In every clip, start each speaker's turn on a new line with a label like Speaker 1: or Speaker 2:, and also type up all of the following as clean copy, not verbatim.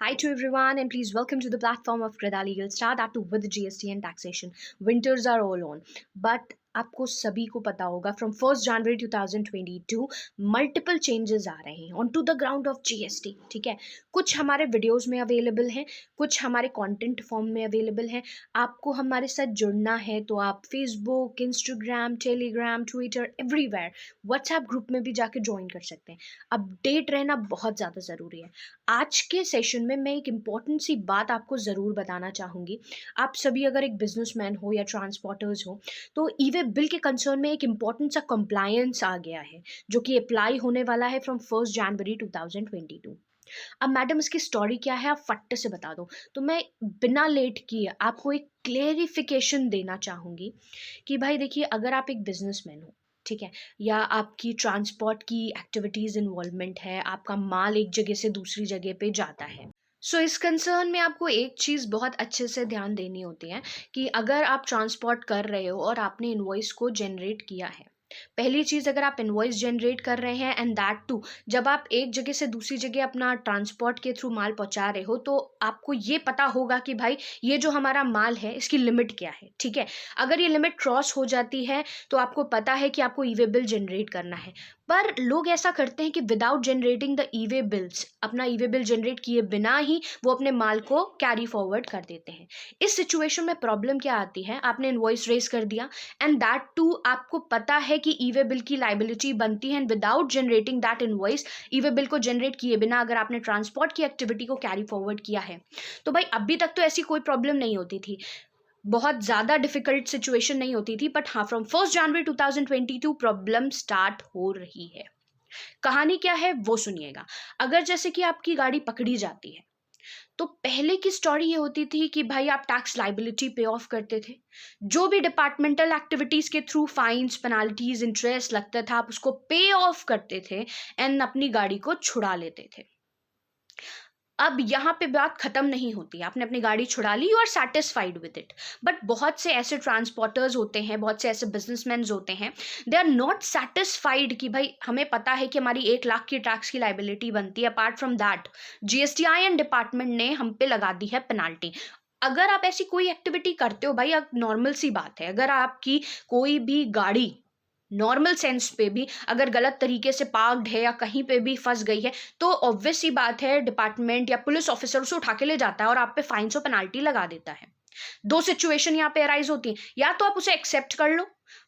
Speaker 1: Hi to everyone, and please welcome to the platform of Krida Legal Star, that too with GST and taxation. Winters are all on, but आपको सभी को पता होगा from 1 जनवरी 2022 multiple changes आ रहे हैं on to the ground of GST. ठीक है, कुछ हमारे वीडियोस में अवेलेबल हैं, कुछ हमारे कंटेंट फॉर्म में अवेलेबल हैं. आपको हमारे साथ जुड़ना है तो आप Facebook, Instagram, Telegram, Twitter, everywhere, WhatsApp group में भी जाके ज्वाइन कर सकते हैं. अपडेट रहना बहुत ज़्यादा ज़रूरी है. आज के सेशन में मैं एक इम्पॉर्टेंट सी बात आपको ज़रूर बताना चाहूँगी. आप सभी अगर एक बिजनेसमैन हो या ट्रांसपोर्टर्स हो तो ई वे बिल के कंसर्न में एक इम्पॉर्टेंट सा कंप्लायंस आ गया है जो कि अप्लाई होने वाला है फ्रॉम 1 जनवरी 2022. अब मैडम इसकी स्टोरी क्या है आप फट से बता दो. तो मैं बिना लेट किए आपको एक क्लेरिफिकेशन देना चाहूँगी कि भाई देखिए, अगर आप एक बिजनेसमैन हो, ठीक है, या आपकी ट्रांसपोर्ट की एक्टिविटीज़ इन्वॉल्वमेंट है, आपका माल एक जगह से दूसरी जगह पे जाता है, सो इस कंसर्न में आपको एक चीज़ बहुत अच्छे से ध्यान देनी होती है कि अगर आप ट्रांसपोर्ट कर रहे हो और आपने इनवॉइस को जनरेट किया है, पहली चीज़, अगर आप इनवॉइस जनरेट कर रहे हैं एंड दैट टू जब आप एक जगह से दूसरी जगह अपना ट्रांसपोर्ट के थ्रू माल पहुंचा रहे हो, तो आपको ये पता होगा कि भाई ये जो हमारा माल है इसकी लिमिट क्या है. ठीक है, अगर ये लिमिट क्रॉस हो जाती है तो आपको पता है कि आपको ई वे बिल जनरेट करना है. पर लोग ऐसा करते हैं कि without generating the E way bills, अपना ई वे बिल जनरेट किए बिना ही वो अपने माल को कैरी फॉरवर्ड कर देते हैं. इस सिचुएशन में प्रॉब्लम क्या आती है, आपने इनवॉइस रेज कर दिया एंड दैट टू आपको पता है कि ई वे बिल की लाइबिलिटी बनती है, and without generating that invoice, E way bill को जनरेट किए बिना अगर आपने ट्रांसपोर्ट की एक्टिविटी को कैरी फॉरवर्ड किया है, तो भाई अभी तक तो ऐसी कोई प्रॉब्लम नहीं होती थी, बहुत ज़्यादा डिफिकल्ट सिचुएशन नहीं होती थी. बट हाँ, फ्रॉम 1 जनवरी 2022 प्रॉब्लम स्टार्ट हो रही है. कहानी क्या है वो सुनिएगा. अगर जैसे कि आपकी गाड़ी पकड़ी जाती है, तो पहले की स्टोरी ये होती थी कि भाई आप टैक्स लाइबिलिटी पे ऑफ करते थे, जो भी डिपार्टमेंटल एक्टिविटीज के थ्रू फाइन्स, पेनाल्टीज, इंटरेस्ट लगता था, आप उसको पे ऑफ करते थे एंड अपनी गाड़ी को छुड़ा लेते थे. अब यहाँ पे बात खत्म नहीं होती. आपने अपनी गाड़ी छुड़ा ली, you are satisfied with it. But बहुत से ऐसे ट्रांसपोर्टर्स होते हैं, बहुत से ऐसे बिजनेसमैन होते हैं, दे आर नॉट सेटिस्फाइड कि भाई हमें पता है कि हमारी 1 लाख की टैक्स की लाइबिलिटी बनती है. Apart from that GSTI and department ने हम पे लगा दी है पेनाल्टी. अगर आप ऐसी कोई एक्टिविटी करते हो, भाई अब नॉर्मल सी बात है, अगर आपकी कोई भी गाड़ी नॉर्मल सेंस पे भी अगर गलत तरीके से पार्क्ड है या कहीं पे भी फंस गई है, तो ऑब्वियस सी बात है डिपार्टमेंट या पुलिस ऑफिसर उसे उठा के ले जाता है और आप पे फाइन और पेनाल्टी लगा देता है. दो सिचुएशन यहाँ पे अराइज होती है, या तो आप उसे एक्सेप्ट कर लो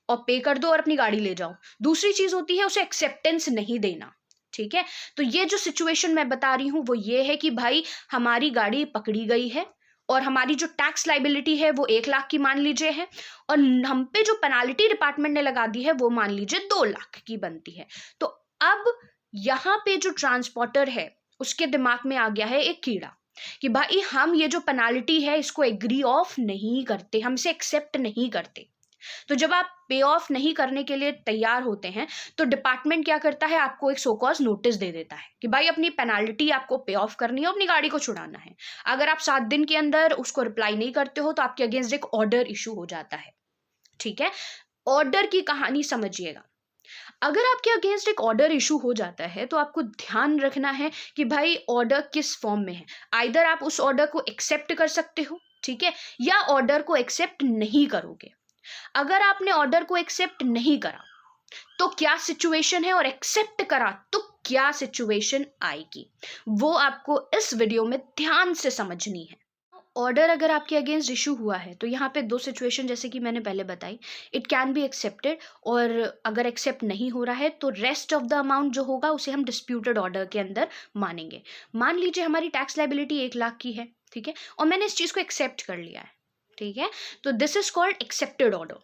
Speaker 1: और पे कर दो और अपनी गाड़ी ले जाओ. दूसरी चीज होती है उसे एक्सेप्टेंस नहीं देना. ठीक है, तो ये जो सिचुएशन मैं बता रही हूँ वो ये है कि भाई हमारी गाड़ी पकड़ी गई है और हमारी जो टैक्स लाइबिलिटी है वो 1 लाख की मान लीजिए है, और हम पे जो पेनाल्टी डिपार्टमेंट ने लगा दी है वो मान लीजिए 2 लाख की बनती है. तो अब यहाँ पे जो ट्रांसपोर्टर है उसके दिमाग में आ गया है एक कीड़ा कि भाई हम ये जो पेनाल्टी है इसको एग्री ऑफ नहीं करते, हम इसे एक्सेप्ट नहीं करते. तो जब आप पे ऑफ नहीं करने के लिए तैयार होते हैं तो डिपार्टमेंट क्या करता है, आपको एक सो कॉज नोटिस दे देता है कि भाई अपनी पेनाल्टी आपको पे ऑफ करनी है, अपनी गाड़ी को छुड़ाना है. अगर आप 7 दिन के अंदर उसको रिप्लाई नहीं करते हो तो आपके अगेंस्ट एक ऑर्डर इशू हो जाता है. ठीक है, ऑर्डर की कहानी समझिएगा. अगर आपके अगेंस्ट एक ऑर्डर इशू हो जाता है तो आपको ध्यान रखना है कि भाई ऑर्डर किस फॉर्म में है. आइदर आप उस ऑर्डर को एक्सेप्ट कर सकते हो, ठीक है, या ऑर्डर को एक्सेप्ट नहीं करोगे. अगर आपने ऑर्डर को एक्सेप्ट नहीं करा तो क्या सिचुएशन है, और एक्सेप्ट करा तो क्या सिचुएशन आएगी, वो आपको इस वीडियो में ध्यान से समझनी है. ऑर्डर अगर आपके अगेंस्ट इशू हुआ है तो यहाँ पे 2 सिचुएशन जैसे कि मैंने पहले बताई, इट कैन बी एक्सेप्टेड, और अगर एक्सेप्ट नहीं हो रहा है तो रेस्ट ऑफ द अमाउंट जो होगा उसे हम डिस्प्यूटेड ऑर्डर के अंदर मानेंगे. मान लीजिए हमारी टैक्स लाइबिलिटी 1 लाख की है, ठीक है, और मैंने इस चीज़ को एक्सेप्ट कर लिया है, ठीक है, तो this is called accepted order.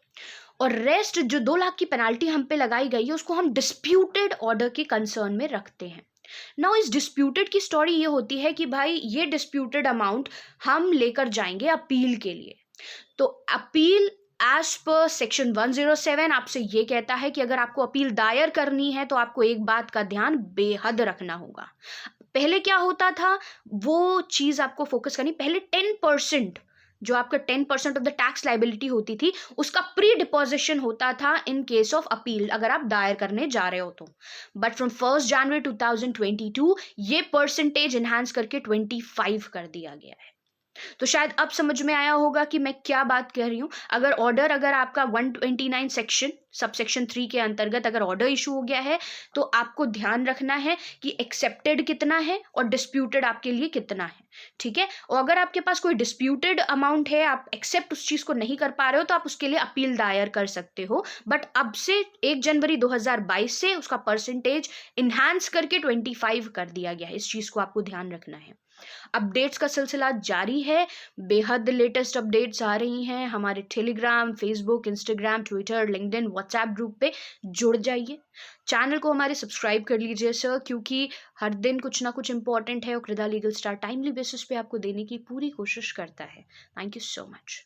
Speaker 1: और रेस्ट जो 2 लाख की पेनाल्टी हम पे लगाई गई है उसको हम डिस्प्यूटेड ऑर्डर के कंसर्न में रखते हैं. नाउ इस डिस्प्यूटेड की स्टोरी ये होती है कि भाई ये डिस्प्यूटेड अमाउंट हम लेकर जाएंगे अपील के लिए. तो अपील एज पर सेक्शन 107 आपसे ये कहता है कि अगर आपको अपील दायर करनी है तो आपको एक बात का ध्यान बेहद रखना होगा. पहले क्या होता था वो चीज आपको फोकस करनी, पहले 10% जो आपका 10% ऑफ द टैक्स लाइबिलिटी होती थी, उसका प्री डिपोजिशन होता था इन केस ऑफ अपील, अगर आप दायर करने जा रहे हो तो। बट फ्रॉम 1 जनवरी 2022 ये परसेंटेज इनहांस करके 25 कर दिया गया है। तो शायद अब समझ में आया होगा कि मैं क्या बात कह रही हूं। अगर आपका 129 सेक्शन सबसेक्शन 3 के अंतर्गत अगर ऑर्डर इशू हो गया है, तो आपको ध्यान रखना है कि एक्सेप्टेड कितना है और डिस्प्यूटेड आपके लिए कितना है, ठीक है। और अगर आपके पास कोई डिस्प्यूटेड अमाउंट है, आप एक्सेप्ट उस चीज को नहीं कर पा रहे हो, तो आप उसके लिए अपील दायर कर सकते हो। बट अब से 1 जनवरी 2022 से उसका परसेंटेज इनहांस करके 25 कर दिया गया है। इस चीज को आपको ध्यान रखना है। अपडेट्स का सिलसिला जारी है, बेहद लेटेस्ट अपडेट्स आ रही हैं। हमारे Telegram, Facebook, Instagram, Twitter, LinkedIn, WhatsApp group पे जुड़ जाइए। चैनल को हमारे सब्सक्राइब कर लीजिए सर, क्योंकि हर दिन कुछ ना कुछ इंपॉर्टेंट है और कृदा लीगल स्टार टाइमली बेसिस पे आपको देने की पूरी कोशिश करता है। Thank you so much.